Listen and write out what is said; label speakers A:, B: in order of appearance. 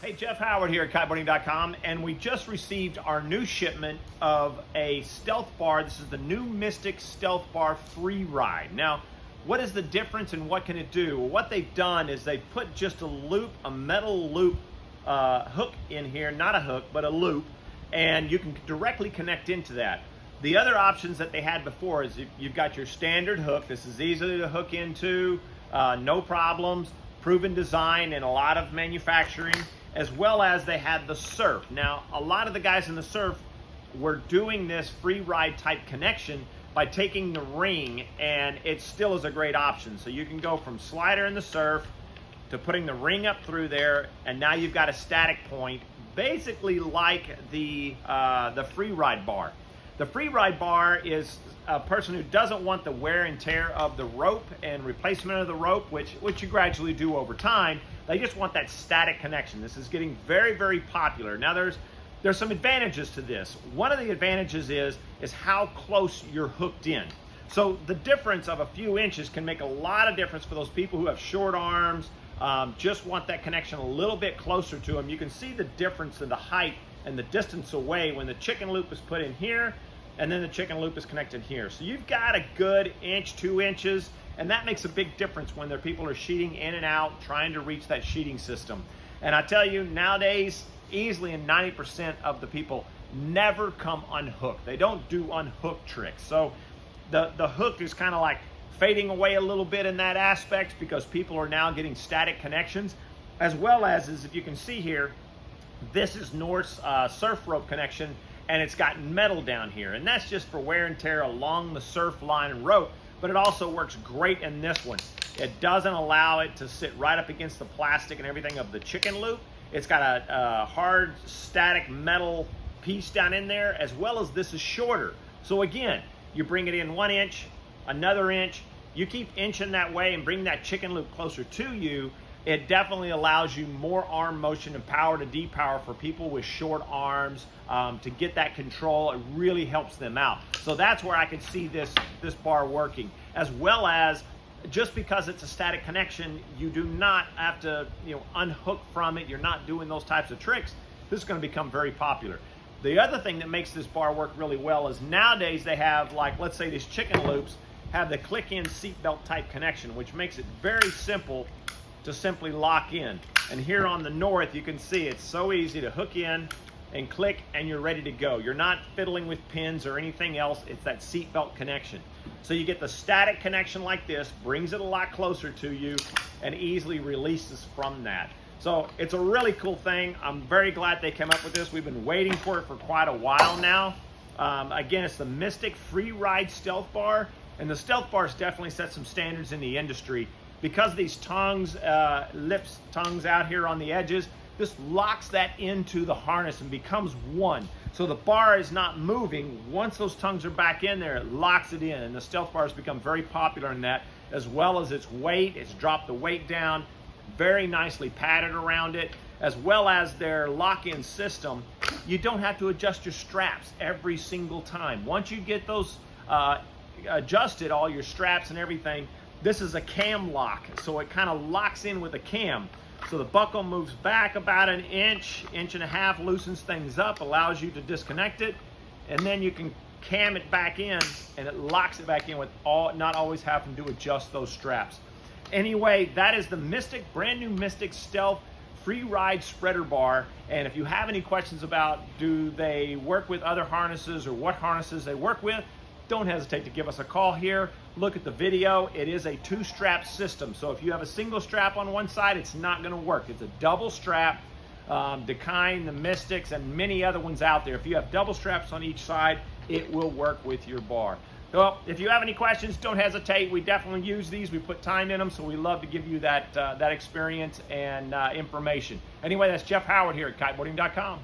A: Hey, Jeff Howard here at Kiteboarding.com, and we just received our new shipment of a Stealth Bar. This is the new Mystic Stealth Bar Freeride. Now, what is the difference and what can it do? Well, what they've done is they put just a loop, a metal loop hook in here, not a hook, but a loop, and you can directly connect into that. The other options that they had before is you've got your standard hook. This is easy to hook into, no problems, proven design in a lot of manufacturing, as well as they had the surf. Now, a lot of the guys in the surf were doing this free ride type connection by taking the ring, and it still is a great option. So you can go from slider in the surf to putting the ring up through there, and now you've got a static point, basically like the Freeride Bar. The Freeride Bar is a person who doesn't want the wear and tear of the rope and replacement of the rope, which you gradually do over time. They just want that static connection. This is getting very, very popular. Now there's some advantages to this. One of the advantages is how close you're hooked in. So the difference of a few inches can make a lot of difference for those people who have short arms, just want that connection a little bit closer to them. You can see the difference in the height and the distance away when the chicken loop is put in here and then the chicken loop is connected here. So you've got a good inch, 2 inches, and that makes a big difference when people are sheeting in and out, trying to reach that sheeting system. And I tell you, nowadays, easily in 90% of the people never come unhooked. They don't do unhook tricks. So the hook is kind of like fading away a little bit in that aspect because people are now getting static connections, as well as if you can see here, this is North's surf rope connection, and it's got metal down here, and that's just for wear and tear along the surf line and rope, but it also works great in this one. It doesn't allow it to sit right up against the plastic and everything of the chicken loop. It's got a hard static metal piece down in there, as well as this is shorter. So again, you bring it in 1 inch, another inch, you keep inching that way and bring that chicken loop closer to you. It definitely allows you more arm motion and power to depower for people with short arms to get that control. It really helps them out. So that's where I could see this bar working, as well as just because it's a static connection, you do not have to unhook from it. You're not doing those types of tricks. This is going to become very popular. The other thing that makes this bar work really well is nowadays they have, like, let's say these chicken loops have the click-in seatbelt type connection, which makes it very simple to simply lock in. And here on the North, you can see it's so easy to hook in and click, and you're ready to go. You're not fiddling with pins or anything else. It's that seatbelt connection. So you get the static connection like this, brings it a lot closer to you, and easily releases from that. So it's a really cool thing. I'm very glad they came up with this. We've been waiting for it for quite a while now. Again, it's the Mystic Freeride Stealth Bar, and the Stealth Bars definitely set some standards in the industry. Because these tongues, tongues out here on the edges, this locks that into the harness and becomes one. So the bar is not moving. Once those tongues are back in there, it locks it in. And the Stealth Bar has become very popular in that, as well as its weight. It's dropped the weight down, very nicely padded around it, as well as their lock-in system. You don't have to adjust your straps every single time. Once you get those adjusted, all your straps and everything, this is a cam lock, so it kind of locks in with a cam. So the buckle moves back about an inch, inch and a half, loosens things up, allows you to disconnect it, and then you can cam it back in, and it locks it back in with not always having to adjust those straps. Anyway, that is the Mystic, brand new Mystic Stealth Freeride Spreader Bar. And if you have any questions about do they work with other harnesses or what harnesses they work with, don't hesitate to give us a call here. Look at the video. It is a 2-strap system. So if you have a single strap on one side, it's not going to work. It's a double strap. The kind, the Mystics, and many other ones out there. If you have double straps on each side, it will work with your bar. Well, if you have any questions, don't hesitate. We definitely use these. We put time in them, so we love to give you that experience and information. Anyway, that's Jeff Howard here at Kiteboarding.com.